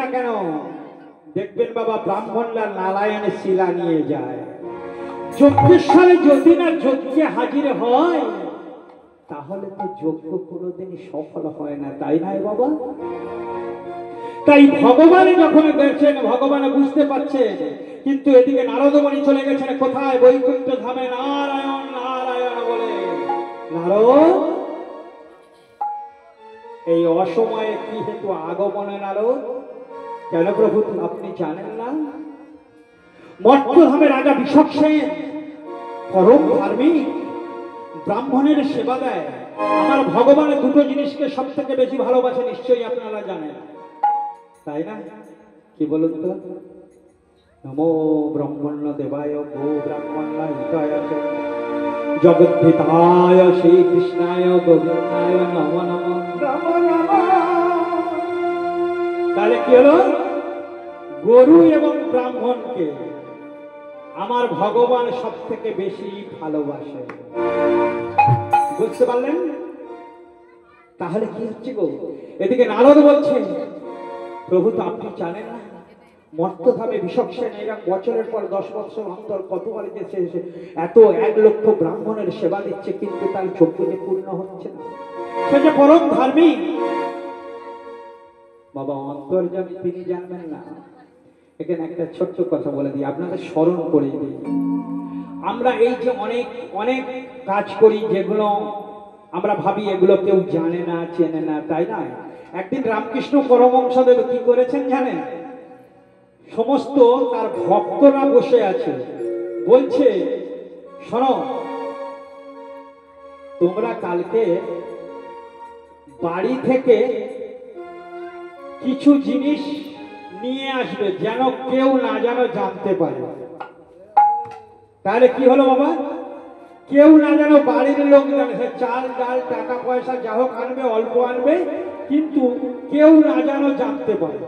না কেন, দেখবেন বাবা ব্রাহ্মণরা নারায়ণের শিলা নিয়ে যায়। যজ্ঞেশ্বরে যদি না যজ্ঞে হাজির হয় তাহলে তো যজ্ঞ কোনোদিনই সফল হয় না, তাই নয় বাবা? তাই ভগবান যখন দেখছেন, ভগবান বুঝতে পারছেন, কিন্তু এদিকে নারদমণি চলে গেছেন কোথায়? বৈকুণ্ঠ ধামে নারায়ণ নারায়ণ বলে। নারদ, এই অসময়ে কি হেতু আগমনে নারদ? কেন প্রভু আপনি জানেন না? মর্ত্যধামে রাজা বিশক সেন পরম ধার্মিক, ব্রাহ্মণের সেবা দেয়। আমার ভগবানের দুটো জিনিসকে সব থেকে বেশি ভালোবাসে, নিশ্চয়ই আপনারা জানেন, তাই না? কি বলুন তো? নমো ব্রহ্মণ্য দেবায় গো ব্রাহ্মণ্য হিতায় জগদ্ধিতায় শ্রীকৃষ্ণায় গোবিন্দায় নমো নমো নমো নমো। তাহলে কি হলো? গরু এবং ব্রাহ্মণকে আমার ভগবান সব থেকে বেশি ভালোবাসে, বুঝতে পারলেন? তাহলে কি হচ্ছে গো? এদিকে নারদ বলছে, প্রভু তো আপনি জানেন না, মর্ত্যধামে বিশক সেন এরা বছরের পর 10 বছর অন্তর কতবার গেছে, এত 1 লক্ষ ব্রাহ্মণের সেবা দিচ্ছে, কিন্তু তার যজ্ঞ যে পূর্ণ হচ্ছে না। সে যে পরম ধার্মিক বাবা, অন্তর্যামী তিনি জানবেন না। এখানে একটা ছোট্ট কথা বলে দিই, আপনাদের স্মরণ করে দিই। আমরা এই যে অনেক অনেক কাজ করি, যেগুলো আমরা ভাবি এগুলো কেউ জানে না, চেনে না, তাই না? একদিন রামকৃষ্ণ পরমহংসদেব কি করেছেন জানেন? সমস্ত তার ভক্তরা বসে আছে, বলছে, শোনো, তোমরা কালকে বাড়ি থেকে কিছু জিনিস নিয়ে আসবে, যেন কেউ না যেন জানতে পারে। তাহলে কি হলো বাবা? কেউ না যেন, বাড়ির লোক জানে, চাল ডাল টাকা পয়সা যা হোক আনবে, অল্প আনবে, কিন্তু কেউ না যেন জানতে পারে।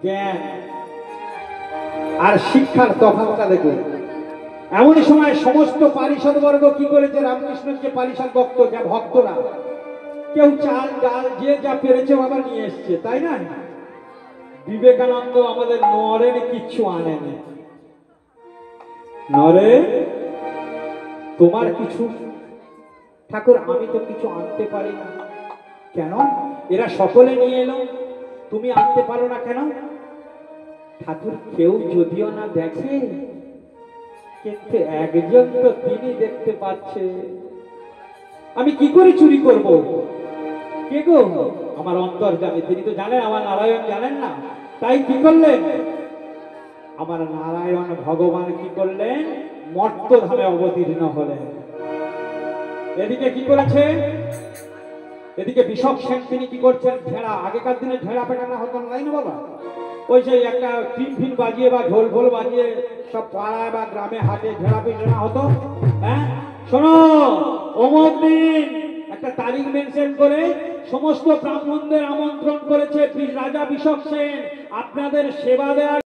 জ্ঞান আর শিক্ষার তফাৎটা দেখুন। এমন সময় সমস্ত পারিষদ বর্গ কি করেছে? রামকৃষ্ণের যে পারিষদ ভক্ত, যা ভক্তরা, কেউ চাল ডাল যে যা পেরেছে বাবা নিয়ে এসছে, তাই না? বিবেকানন্দ আমাদের নরেন কিচ্ছু আনেনি। নরেন, তোমার কিছু, ঠাকুর আমি তো কিছু আনতে পারি না। কেন? এরা সকলে নিয়ে এলো, তুমি আনতে পারো না কেন? ঠাকুর, কেউ যদিও না দেখে, কিন্তু একজন তো তিনি দেখতে পাচ্ছে, আমি কি করে চুরি করব? কে গো? আমার অন্তর্যামী, তিনি তো জানেন, আমার নারায়ণ জানেন না। তাই কি করলেন? আমার নারায়ণ ভগবান কি করলেন? মর্ত্যধামে অবতীর্ণ হলেন। এদিকে কি করেছে? এদিকে বিশক সেন তিনি কি করছেন? ঢেড়া, আগেকার দিনে ঢেড়া পেটানো হতো না, তাই না বাবা? ওই যে একটা টিন ফিন বাজিয়ে বা ঢোল ফোল বাজিয়ে সব পাড়ায় বা গ্রামে হাটে ঢেড়া পেটানো হতো। হ্যাঁ, শোনো, অমুক দিন একটা তারিখ মেনশন করে সমস্ত ব্রাহ্মণদের আমন্ত্রণ করেছে রাজা বিশক সেন আপনাদের সেবা দেওয়ার